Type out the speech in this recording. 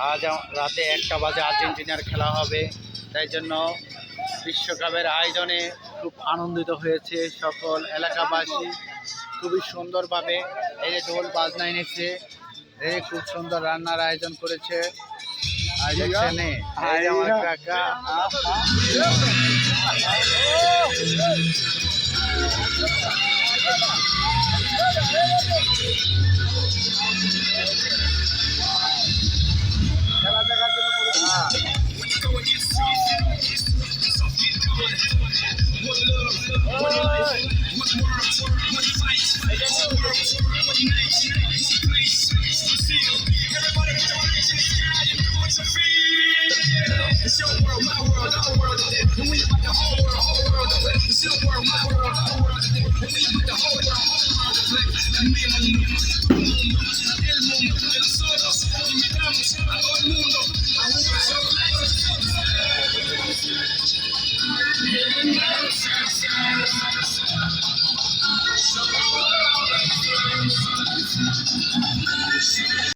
আজ রাতে 1টা বাজে আর্জেন্টিনার খেলা হবে, তাই জন্য বিশ্বকাপের আয়োজনে খুব আনন্দিত হয়েছে সকল এলাকাবাসী। খুবই সুন্দরভাবে এই যে ঢোল বাজনা এনেছে, এই খুব সুন্দর রান্নার আয়োজন করেছে। আর দেখছেন এই যে আমার কাকা খেলা দেখার জন্য It's your world, my world, our world. And we about the whole world to play. It's your world, my world, our world. And we about the whole world to play. El mundo de nosotros. Invitamos a todo el mundo a jugar.